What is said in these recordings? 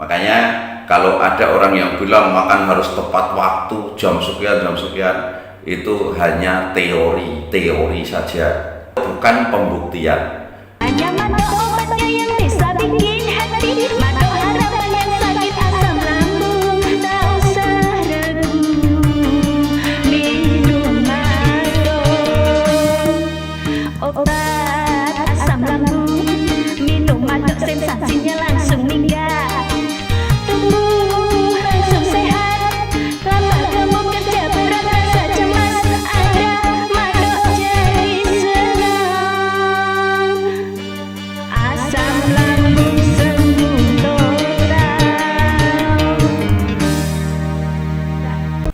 Makanya kalau ada orang yang bilang makan harus tepat waktu, jam sekian, itu hanya teori saja, bukan pembuktian. Hanya madu obatnya yang bisa bikin hati, madu harapan yang sakit asam lambung. Tak usah ragu, minum madu. Obat asam lambung, minum madu sensasinya langsung minggat. Tubuh langsung sehat, tanpa kamu kerja berat rasa cemas. Ada madu jadi senang. Asam lambung sembuh total.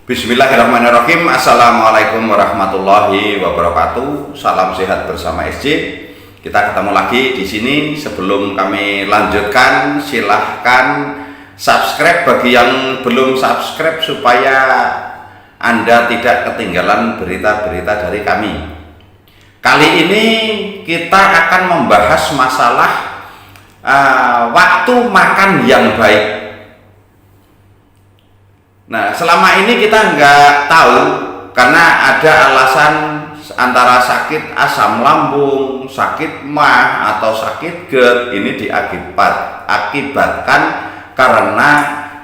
Bismillahirrahmanirrahim. Assalamualaikum warahmatullahi wabarakatuh. Salam sehat bersama SJ. Kita ketemu lagi di sini. Sebelum kami lanjutkan, silahkan subscribe bagi yang belum subscribe supaya Anda tidak ketinggalan berita-berita dari kami. Kali ini kita akan membahas masalah waktu makan yang baik. Nah, selama ini kita nggak tahu karena ada alasan antara sakit asam lambung, sakit mah, atau sakit GERD. Ini diakibatkan karena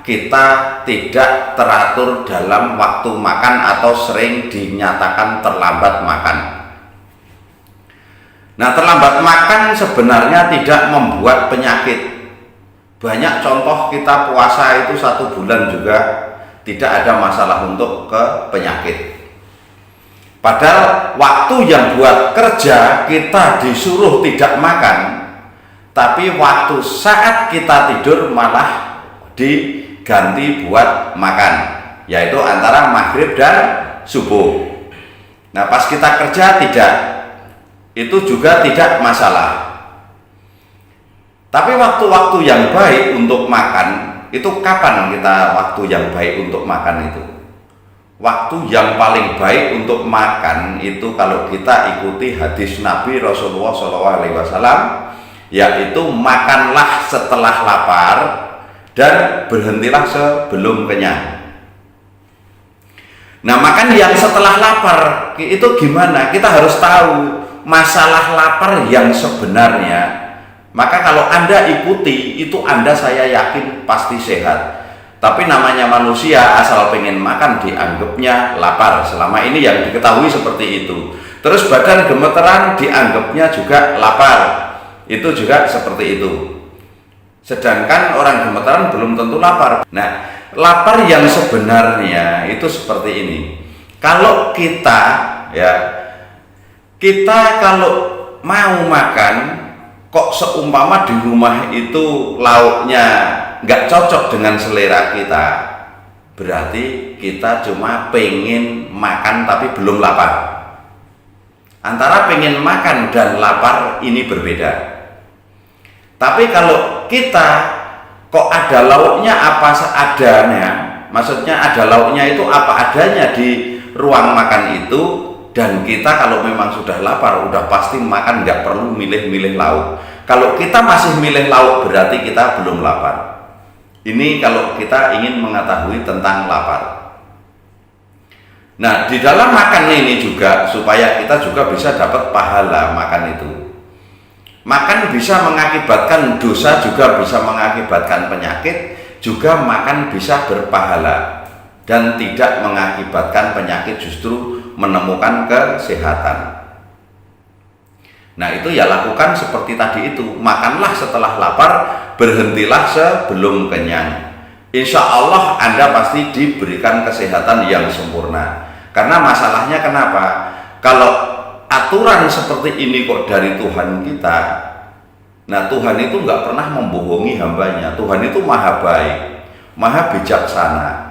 kita tidak teratur dalam waktu makan atau sering dinyatakan terlambat makan. Nah, terlambat makan sebenarnya tidak membuat penyakit. Banyak contoh kita puasa itu 1 bulan juga tidak ada masalah untuk ke penyakit. Padahal waktu yang buat kerja kita disuruh tidak makan, tapi waktu saat kita tidur malah diganti buat makan, yaitu antara maghrib dan subuh. Nah, pas kita kerja tidak, itu juga tidak masalah. Tapi waktu-waktu yang baik untuk makan, itu kapan kita waktu yang baik untuk makan itu? Waktu yang paling baik untuk makan itu kalau kita ikuti hadis Nabi Rasulullah SAW, yaitu makanlah setelah lapar dan berhentilah sebelum kenyang. Nah, makan yang setelah lapar itu gimana? Kita harus tahu masalah lapar yang sebenarnya. Maka kalau Anda ikuti itu, saya yakin pasti sehat. Tapi namanya manusia, asal pengen makan dianggapnya lapar. Selama ini yang diketahui seperti itu. Terus badan gemeteran dianggapnya juga lapar. Itu juga seperti itu. Sedangkan orang gemeteran belum tentu lapar. Nah, lapar yang sebenarnya itu seperti ini. Kalau kita kalau mau makan, kok seumpama di rumah itu lauknya nggak cocok dengan selera kita, berarti kita cuma pengen makan tapi belum lapar. Antara pengen makan dan lapar ini berbeda. Tapi kalau kita kok ada lauknya apa seadanya, maksudnya ada lauknya itu apa adanya di ruang makan itu, dan kita kalau memang sudah lapar, udah pasti makan, nggak perlu milih-milih lauk. Kalau kita masih milih lauk, berarti kita belum lapar. Ini kalau kita ingin mengetahui tentang lapar. Nah, di dalam makan ini juga, supaya kita juga bisa dapat pahala makan itu. Makan bisa mengakibatkan dosa, juga bisa mengakibatkan penyakit, juga makan bisa berpahala. Dan tidak mengakibatkan penyakit, justru menemukan kesehatan. Nah, itu ya lakukan seperti tadi itu. Makanlah setelah lapar, berhentilah sebelum kenyang. Insya Allah Anda pasti diberikan kesehatan yang sempurna. Karena masalahnya kenapa? Kalau aturan seperti ini kok dari Tuhan kita, nah Tuhan itu nggak pernah membohongi hambanya. Tuhan itu maha baik, maha bijaksana.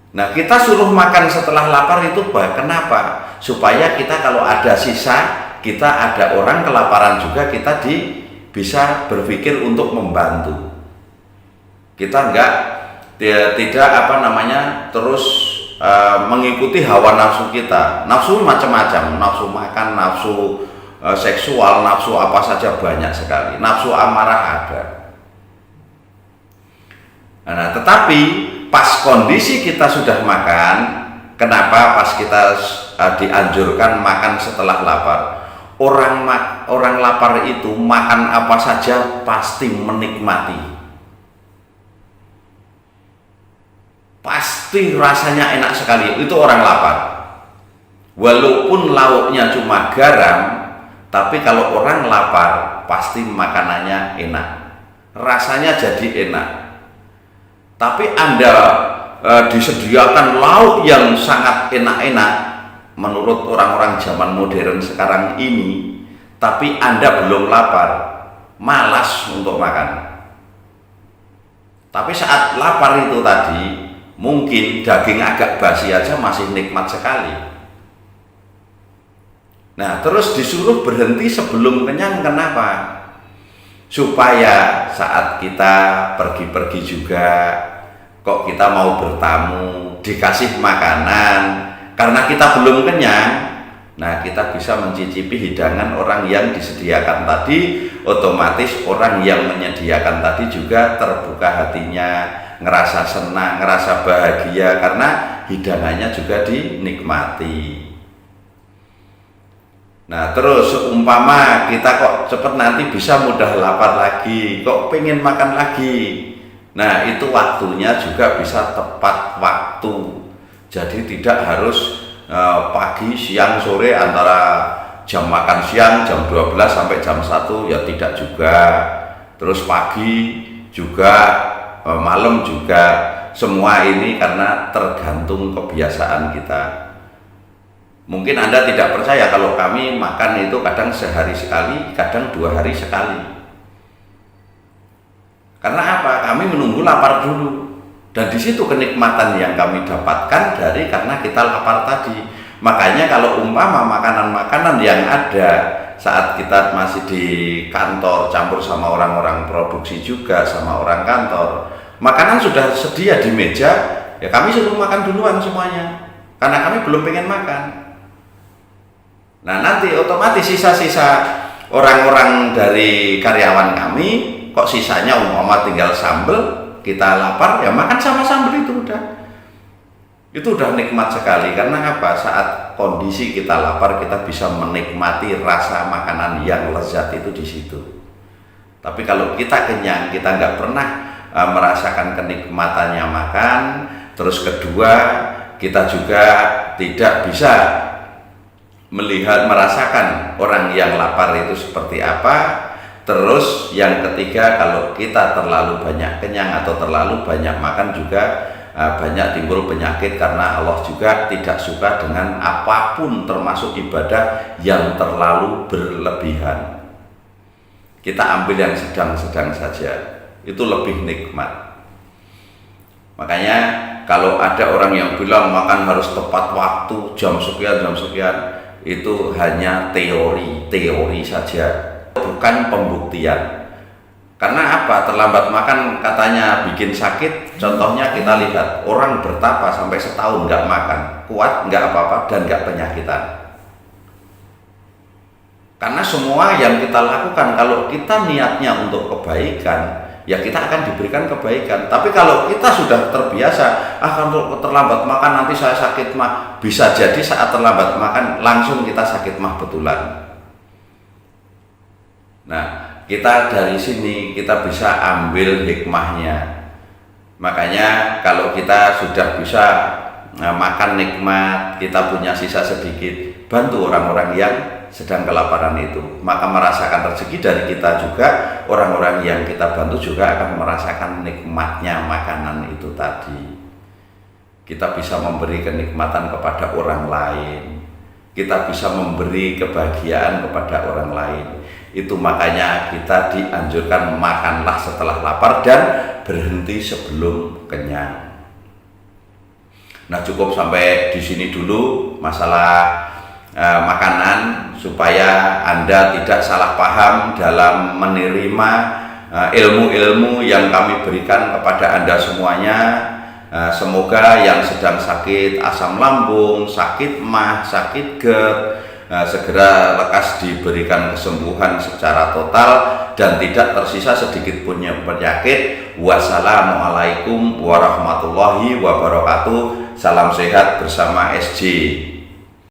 Nah, kita suruh makan setelah lapar itu kenapa? Supaya kita kalau ada sisa, kita ada orang kelaparan juga, kita bisa berpikir untuk membantu. Kita tidak terus mengikuti hawa nafsu kita. Nafsu macam-macam, nafsu makan, nafsu seksual, nafsu apa saja banyak sekali. Nafsu amarah ada. Nah, tetapi pas kondisi kita sudah makan, kenapa pas kita dianjurkan makan setelah lapar? Orang lapar itu makan apa saja pasti menikmati, pasti rasanya enak sekali. Itu orang lapar. Walaupun lauknya cuma garam, tapi kalau orang lapar pasti makanannya enak, rasanya jadi enak. Tapi Anda disediakan lauk yang sangat enak-enak menurut orang-orang zaman modern sekarang ini, tapi Anda belum lapar, malas untuk makan. Tapi saat lapar itu tadi, mungkin daging agak basi aja masih nikmat sekali. Nah, terus disuruh berhenti sebelum kenyang, kenapa? Supaya saat kita pergi-pergi juga, kok kita mau bertamu, dikasih makanan, karena kita belum kenyang, nah kita bisa mencicipi hidangan orang yang disediakan tadi. Otomatis orang yang menyediakan tadi juga terbuka hatinya, ngerasa senang, ngerasa bahagia karena hidangannya juga dinikmati. Nah, terus seumpama kita kok cepet nanti bisa mudah lapar lagi, kok pengen makan lagi, nah itu waktunya juga bisa tepat waktu. Jadi tidak harus pagi, siang, sore, antara jam makan siang jam 12 sampai jam 1 ya tidak juga. Terus pagi juga, malam juga. Semua ini karena tergantung kebiasaan kita. Mungkin Anda tidak percaya kalau kami makan itu kadang sehari sekali, kadang 2 hari sekali. Karena apa? Kami menunggu lapar dulu. Dan di situ kenikmatan yang kami dapatkan karena kita lapar tadi. Makanya kalau umpama makanan-makanan yang ada saat kita masih di kantor, campur sama orang-orang produksi juga, sama orang kantor, makanan sudah sedia di meja, ya kami suruh makan duluan semuanya, karena kami belum pengen makan. Nah, nanti otomatis sisa-sisa orang-orang dari karyawan kami, kok sisanya umpama tinggal sambel, kita lapar ya makan sama sambal itu udah nikmat sekali. Karena apa? Saat kondisi kita lapar, kita bisa menikmati rasa makanan yang lezat itu di situ. Tapi kalau kita kenyang, kita nggak pernah merasakan kenikmatannya makan. Terus kedua, kita juga tidak bisa merasakan orang yang lapar itu seperti apa. Terus yang ketiga, kalau kita terlalu banyak kenyang atau terlalu banyak makan juga banyak timbul penyakit, karena Allah juga tidak suka dengan apapun termasuk ibadah yang terlalu berlebihan. Kita ambil yang sedang-sedang saja, itu lebih nikmat. Makanya kalau ada orang yang bilang makan harus tepat waktu, jam sekian, itu hanya teori saja, bukan pembuktian. Karena apa? Terlambat makan katanya bikin sakit. Contohnya kita lihat orang bertapa sampai setahun nggak makan, kuat, nggak apa-apa, dan nggak penyakitan. Karena semua yang kita lakukan, kalau kita niatnya untuk kebaikan, ya kita akan diberikan kebaikan. Tapi kalau kita sudah terbiasa, kalau terlambat makan nanti saya sakit mah, bisa jadi saat terlambat makan langsung kita sakit mah betulan. Nah, kita dari sini kita bisa ambil hikmahnya. Makanya kalau kita sudah bisa makan nikmat, kita punya sisa sedikit, bantu orang-orang yang sedang kelaparan itu, maka merasakan rezeki dari kita juga. Orang-orang yang kita bantu juga akan merasakan nikmatnya makanan itu tadi. Kita bisa memberi kenikmatan kepada orang lain, kita bisa memberi kebahagiaan kepada orang lain. Itu makanya kita dianjurkan makanlah setelah lapar dan berhenti sebelum kenyang. Nah, cukup sampai di sini dulu masalah makanan, supaya Anda tidak salah paham dalam menerima ilmu-ilmu yang kami berikan kepada Anda semuanya. Semoga yang sedang sakit asam lambung, sakit mah, sakit GERD, segera lekas diberikan kesembuhan secara total dan tidak tersisa sedikit pun penyakit. Wassalamualaikum warahmatullahi wabarakatuh. Salam sehat bersama SJ.